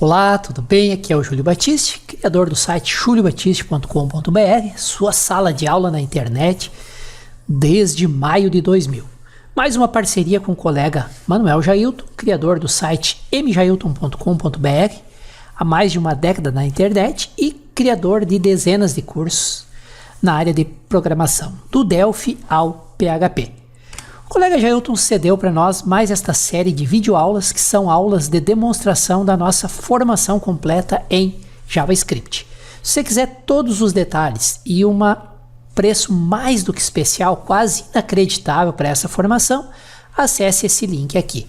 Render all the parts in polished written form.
Olá, tudo bem? Aqui é o Júlio Batiste, criador do site juliobatiste.com.br, sua sala de aula na internet desde maio de 2000. Mais uma parceria com o colega Manuel Jailton, criador do site mjailton.com.br, há mais de uma década na internet e criador de dezenas de cursos na área de programação, do Delphi ao PHP. O colega Jailton cedeu para nós mais esta série de videoaulas que são aulas de demonstração da nossa formação completa em JavaScript. Se você quiser todos os detalhes e um preço mais do que especial, quase inacreditável para essa formação, acesse esse link aqui.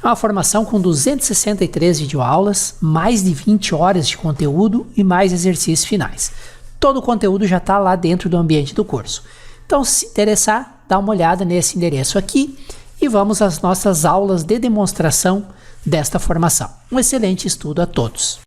É uma formação com 263 videoaulas, mais de 20 horas de conteúdo e mais exercícios finais. Todo o conteúdo já está lá dentro do ambiente do curso. Então, se interessar, dá uma olhada nesse endereço aqui e vamos às nossas aulas de demonstração desta formação. Um excelente estudo a todos.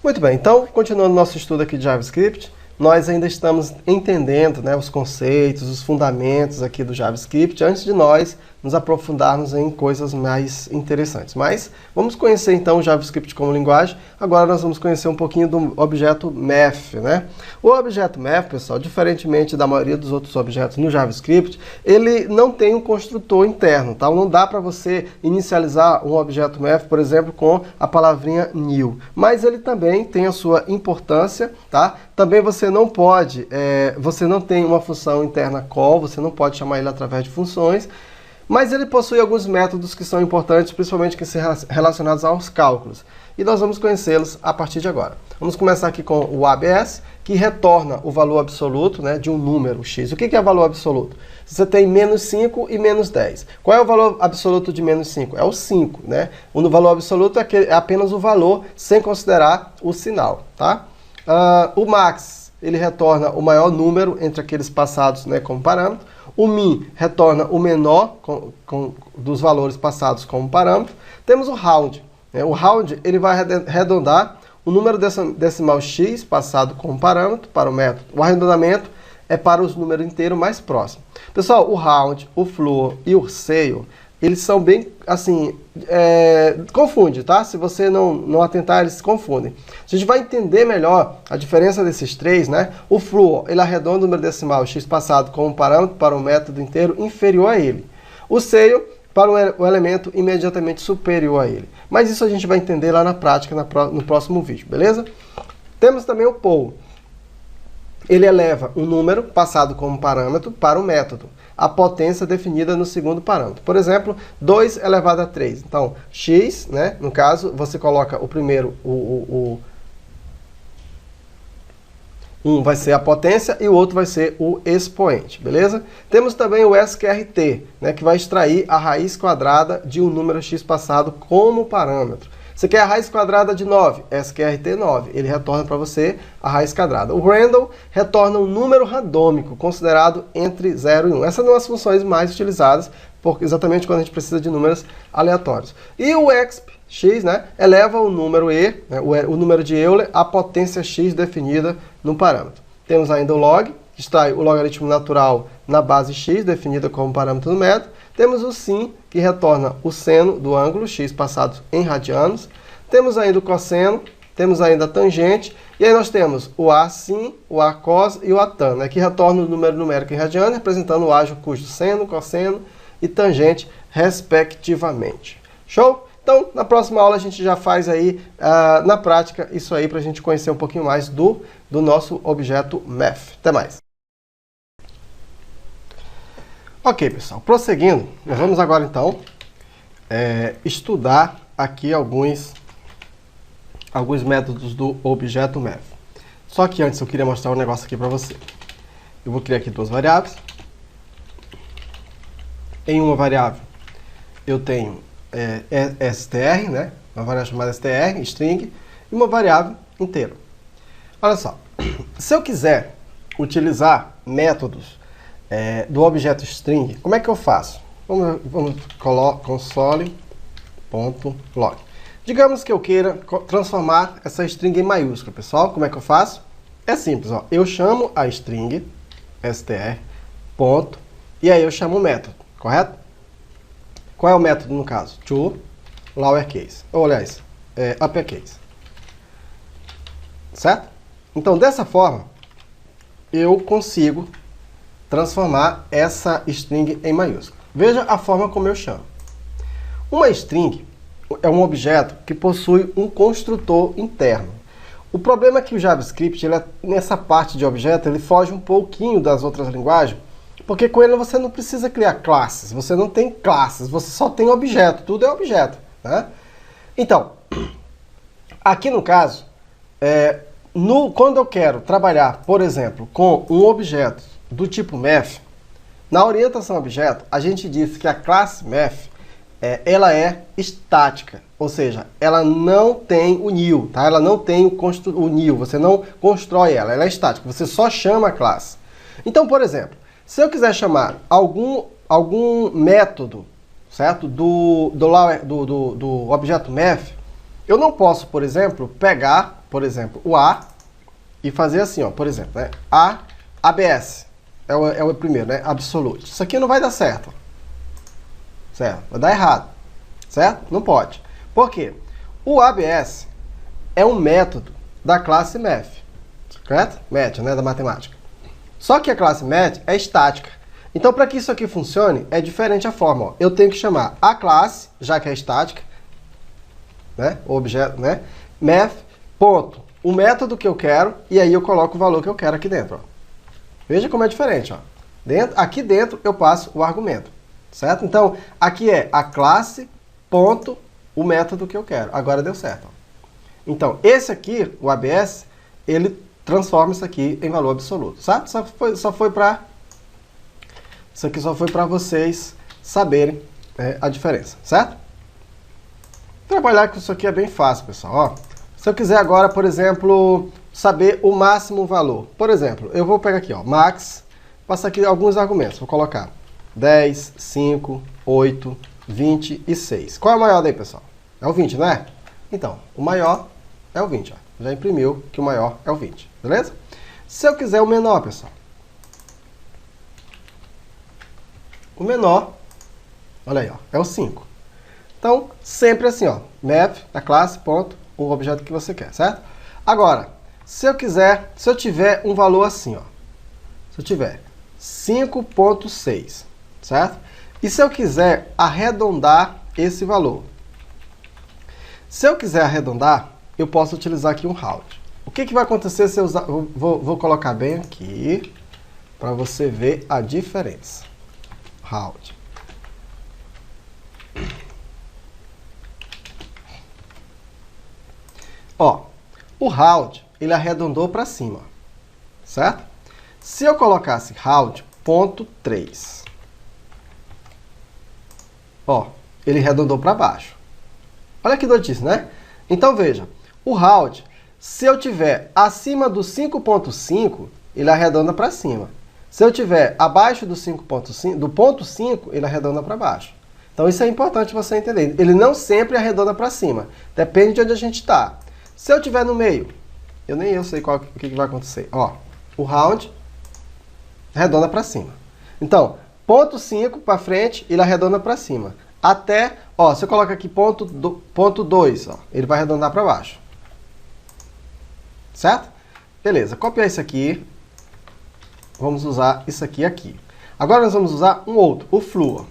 Muito bem, então, continuando nosso estudo aqui de JavaScript, nós ainda estamos entendendo, os conceitos, os fundamentos aqui do JavaScript, antes de nós nos aprofundarmos em coisas mais interessantes. Mas vamos conhecer então o JavaScript como linguagem. Agora nós vamos conhecer um pouquinho do objeto Math, O objeto Math, pessoal, diferentemente da maioria dos outros objetos no JavaScript, ele não tem um construtor interno, tá? Não dá para você inicializar um objeto Math, por exemplo, com a palavrinha new. Mas ele também tem a sua importância, tá? Também você não pode, você não tem uma função interna call, você não pode chamar ele através de funções, mas ele possui alguns métodos que são importantes, principalmente que são relacionados aos cálculos. E nós vamos conhecê-los a partir de agora. Vamos começar aqui com o ABS, que retorna o valor absoluto de um número x. O que é valor absoluto? Você tem menos 5 e menos 10. Qual é o valor absoluto de menos 5? É o 5, O valor absoluto é apenas o valor, sem considerar o sinal, tá? O max, ele retorna o maior número entre aqueles passados como parâmetro. O min retorna o menor dos valores passados como parâmetro. Temos o round. O round ele vai arredondar o número decimal x passado como parâmetro para o método. O arredondamento é para os números inteiros mais próximos. Pessoal, o round, o floor e o ceil, eles são bem, assim, confunde, tá? Se você não atentar, eles se confundem. A gente vai entender melhor a diferença desses três, O floor, ele arredonda o número decimal x passado como parâmetro para o método inteiro inferior a ele. O ceil, para o elemento imediatamente superior a ele. Mas isso a gente vai entender lá na prática, no próximo vídeo, beleza? Temos também o poll. Ele eleva um número passado como parâmetro para o método, a potência definida no segundo parâmetro. Por exemplo, 2 elevado a 3. Então, x, no caso, você coloca o primeiro, um vai ser a potência e o outro vai ser o expoente, beleza? Temos também o sqrt, que vai extrair a raiz quadrada de um número x passado como parâmetro. Você quer a raiz quadrada de 9? sqrt 9. Ele retorna para você a raiz quadrada. O random retorna um número randômico, considerado entre 0 e 1. Essas são as funções mais utilizadas, exatamente quando a gente precisa de números aleatórios. E o exp, x, eleva o número e, o número de Euler, à potência x definida no parâmetro. Temos ainda o log, que extrai o logaritmo natural na base x, definida como parâmetro do método. Temos o sin, que retorna o seno do ângulo x passado em radianos. Temos ainda o cosseno, temos ainda a tangente. E aí nós temos o A-sin, o A-cos e o A-tan, que retornam o número numérico em radianos, representando o ágio cujo seno, cosseno e tangente, respectivamente. Show? Então, na próxima aula a gente já faz aí, na prática, isso aí para a gente conhecer um pouquinho mais do nosso objeto Math. Até mais! Ok, pessoal, prosseguindo, nós vamos agora então estudar aqui alguns métodos do objeto Math. Só que antes eu queria mostrar um negócio aqui para você. Eu vou criar aqui duas variáveis. Em uma variável eu tenho str, uma variável chamada str, string, e uma variável inteira. Olha só, se eu quiser utilizar métodos do objeto string, como é que eu faço? Vamos console.log. Digamos que eu queira transformar essa string em maiúscula, pessoal. Como é que eu faço? É simples, ó. Eu chamo a string str, ponto, e aí eu chamo o método, correto? Qual é o método no caso? To lowercase. Ou, aliás, uppercase. Certo? Então, dessa forma, eu consigo transformar essa string em maiúsculo. Veja a forma como eu chamo. Uma string é um objeto que possui um construtor interno. O problema é que o JavaScript, nessa parte de objeto, ele foge um pouquinho das outras linguagens, porque com ele você não precisa criar classes, você não tem classes, você só tem objeto, tudo é objeto. Né? Então, aqui no caso, quando eu quero trabalhar, por exemplo, com um objeto do tipo math, na orientação a objeto, a gente diz que a classe math, ela é estática, ou seja, ela não tem o new, tá? Ela não tem o new, você não constrói ela é estática, você só chama a classe. Então, por exemplo, se eu quiser chamar algum método, certo? Do objeto math, eu não posso, por exemplo, pegar, por exemplo, o A e fazer assim, ó, por exemplo, né? ABS, é o primeiro, né? Absolute. Isso aqui não vai dar certo. Certo? Vai dar errado. Certo? Não pode. Por quê? O ABS é um método da classe math. Correto? Math, né? Da matemática. Só que a classe math é estática. Então, para que isso aqui funcione, é diferente a forma. Ó. Eu tenho que chamar a classe, já que é estática, né? O objeto, né? Math, ponto. O método que eu quero, e aí eu coloco o valor que eu quero aqui dentro. Ó. Veja como é diferente. Ó. Aqui dentro eu passo o argumento. Certo? Então, aqui é a classe, ponto, o método que eu quero. Agora deu certo. Ó. Então, esse aqui, o ABS, ele transforma isso aqui em valor absoluto. Certo? Isso aqui só foi para vocês saberem a diferença. Certo? Trabalhar com isso aqui é bem fácil, pessoal. Ó, se eu quiser agora, por exemplo, saber o máximo valor. Por exemplo, eu vou pegar aqui, ó, max, passar aqui alguns argumentos. Vou colocar 10, 5, 8, 20 e 6. Qual é o maior daí, pessoal? É o 20, não é? Então, o maior é o 20. Ó. Já imprimiu que o maior é o 20. Beleza? Se eu quiser o menor, pessoal. O menor, olha aí, ó, é o 5. Então, sempre assim, ó, math, a classe, ponto, o objeto que você quer, certo? Agora, se eu tiver um valor assim, ó, se eu tiver 5.6, certo? E se eu quiser arredondar esse valor? Se eu quiser arredondar, eu posso utilizar aqui um round. O que vai acontecer se eu usar... Vou colocar bem aqui, para você ver a diferença. Round. Ó, o round, ele arredondou para cima, certo? Se eu colocasse round, ponto 3, ó, ele arredondou para baixo. Olha que notícia, né? Então veja, o round, se eu tiver acima do 5.5, ele arredonda para cima. Se eu tiver abaixo do 5.5, do ponto 5, ele arredonda para baixo. Então isso é importante você entender. Ele não sempre arredonda para cima. Depende de onde a gente está. Se eu estiver no meio, eu sei o que vai acontecer. Ó, o round arredonda para cima. Então, ponto 5 para frente, ele arredonda para cima. Até, ó, se eu colocar aqui ponto 2, ó, ele vai arredondar para baixo. Certo? Beleza, copiar isso aqui. Vamos usar isso aqui e aqui. Agora nós vamos usar um outro, o flu.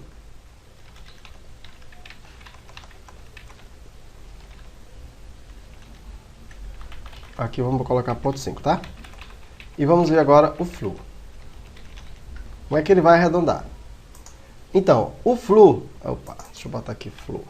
Aqui vamos colocar ponto 5, tá? E vamos ver agora o flu. Como é que ele vai arredondar? Então, o flu... Opa, deixa eu botar aqui flu.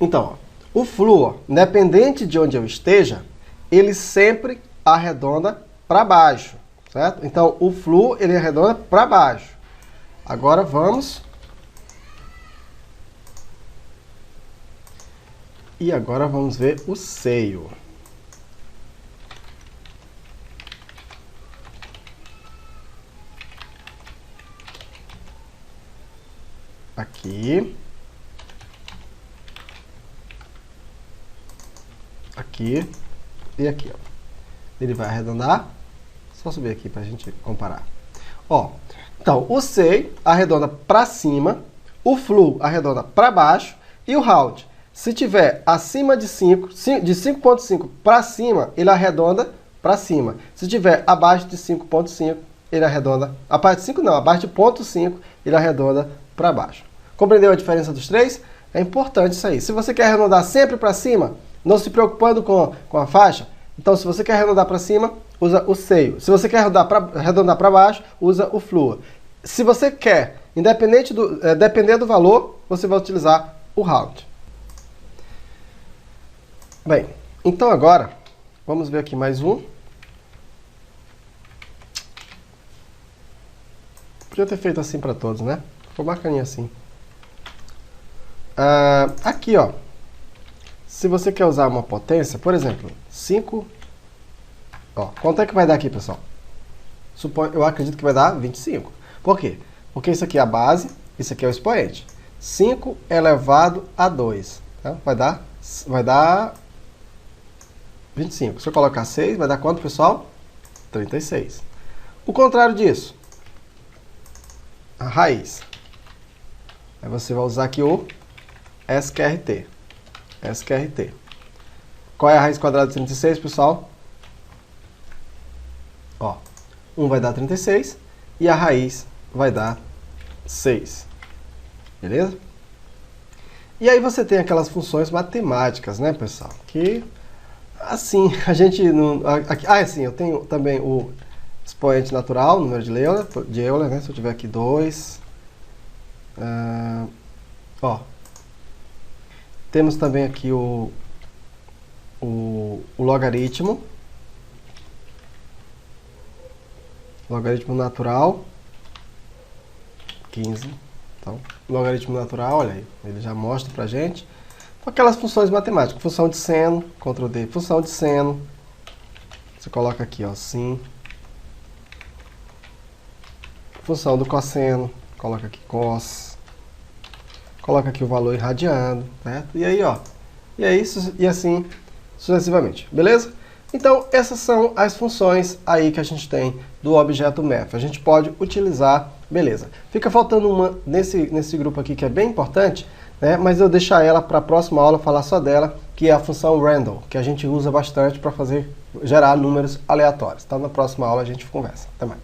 Então, ó, o flu, ó, independente de onde eu esteja, ele sempre arredonda para baixo, certo? Então, o flu, ele arredonda para baixo. Agora vamos... E agora vamos ver o seio. Aqui. Aqui. E aqui, ó. Ele vai arredondar. Só subir aqui para a gente comparar. Ó, então, o say arredonda para cima, o flu arredonda para baixo e o round, se tiver acima de 5, de 5.5 para cima, ele arredonda para cima. Se tiver abaixo de 5.5, ele arredonda, abaixo de 5 não, abaixo de 0.5, ele arredonda para baixo. Compreendeu a diferença dos três? É importante isso aí. Se você quer arredondar sempre para cima, não se preocupando com a faixa, então se você quer arredondar para cima, usa o seio. Se você quer arredondar para baixo, usa o flua. Se você quer, dependendo do valor, você vai utilizar o round. Bem, então agora, vamos ver aqui mais um. Podia ter feito assim para todos, né? Ficou bacaninha assim. Aqui, ó. Se você quer usar uma potência, por exemplo, 5... Ó, quanto é que vai dar aqui, pessoal? Eu acredito que vai dar 25. Por quê? Porque isso aqui é a base, isso aqui é o expoente. 5 elevado a 2. Tá? Vai dar 25. Se eu colocar 6, vai dar quanto, pessoal? 36. O contrário disso, a raiz. Aí você vai usar aqui o SQRT. SQRT. Qual é a raiz quadrada de 36, pessoal? Ó, 1 vai dar 36 e a raiz vai dar 6. Beleza? E aí você tem aquelas funções matemáticas, né, pessoal? Que, assim, a gente não... sim, eu tenho também o expoente natural, número de Euler, né? Se eu tiver aqui 2. Ó. Temos também aqui o logaritmo. Logaritmo natural. 15. Então, logaritmo natural, olha aí, ele já mostra pra gente. Aquelas funções matemáticas, função de seno, Ctrl D, função de seno. Você coloca aqui, ó, sim. Função do cosseno, coloca aqui cos. Coloca aqui o valor irradiando, certo? E aí, ó, e assim sucessivamente, beleza? Então, essas são as funções aí que a gente tem do objeto math. A gente pode utilizar, beleza. Fica faltando uma nesse grupo aqui que é bem importante, né? Mas eu deixar ela para a próxima aula falar só dela, que é a função random, que a gente usa bastante para gerar números aleatórios. Então, na próxima aula a gente conversa. Até mais.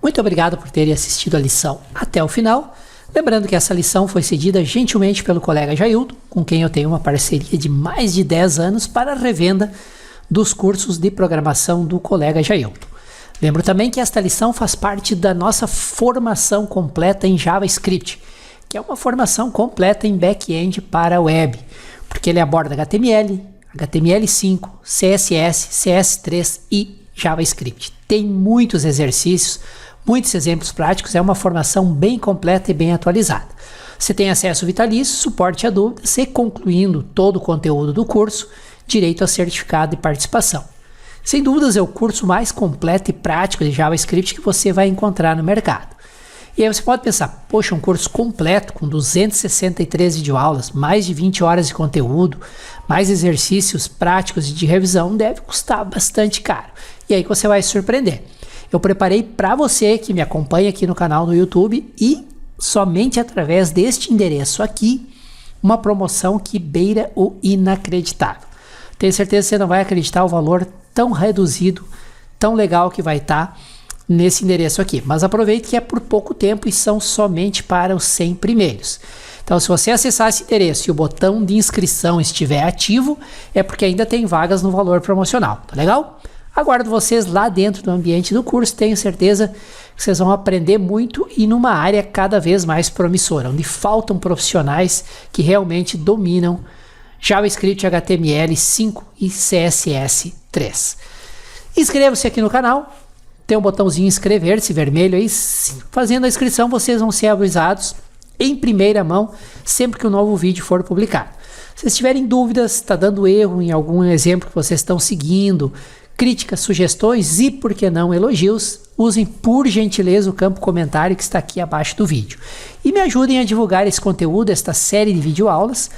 Muito obrigado por terem assistido a lição até o final. Lembrando que essa lição foi cedida gentilmente pelo colega Jailton, com quem eu tenho uma parceria de mais de 10 anos para a revenda dos cursos de programação do colega Jailton. Lembro também que esta lição faz parte da nossa formação completa em JavaScript, que é uma formação completa em back-end para a web, porque ele aborda HTML, HTML5, CSS, CS3 e JavaScript. Tem muitos exercícios, muitos exemplos práticos, é uma formação bem completa e bem atualizada. Você tem acesso vitalício, suporte a dúvidas e, concluindo todo o conteúdo do curso, direito a certificado de participação. Sem dúvidas é o curso mais completo e prático de JavaScript que você vai encontrar no mercado. E aí você pode pensar, poxa, um curso completo com 263 videoaulas, mais de 20 horas de conteúdo, mais exercícios práticos e de revisão deve custar bastante caro. E aí você vai se surpreender. Eu preparei para você que me acompanha aqui no canal no YouTube e somente através deste endereço aqui, uma promoção que beira o inacreditável. Tenho certeza que você não vai acreditar o valor tão reduzido, tão legal que vai estar nesse endereço aqui. Mas aproveite que é por pouco tempo e são somente para os 100 primeiros. Então, se você acessar esse endereço e o botão de inscrição estiver ativo, é porque ainda tem vagas no valor promocional, tá legal? Aguardo vocês lá dentro do ambiente do curso, tenho certeza que vocês vão aprender muito e numa área cada vez mais promissora, onde faltam profissionais que realmente dominam JavaScript, HTML5 e CSS3. Inscreva-se aqui no canal, tem um botãozinho inscrever-se vermelho aí, fazendo a inscrição vocês vão ser avisados em primeira mão sempre que um novo vídeo for publicado. Se vocês tiverem dúvidas, está dando erro em algum exemplo que vocês estão seguindo, críticas, sugestões e, por que não, elogios, usem por gentileza o campo comentário que está aqui abaixo do vídeo. E me ajudem a divulgar esse conteúdo, esta série de videoaulas,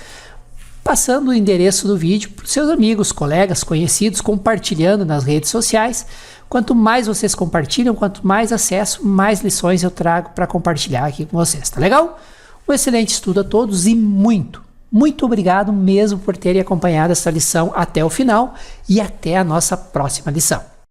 passando o endereço do vídeo para os seus amigos, colegas, conhecidos, compartilhando nas redes sociais. Quanto mais vocês compartilham, quanto mais acesso, mais lições eu trago para compartilhar aqui com vocês, tá legal? Um excelente estudo a todos e muito obrigado mesmo por terem acompanhado essa lição até o final e até a nossa próxima lição.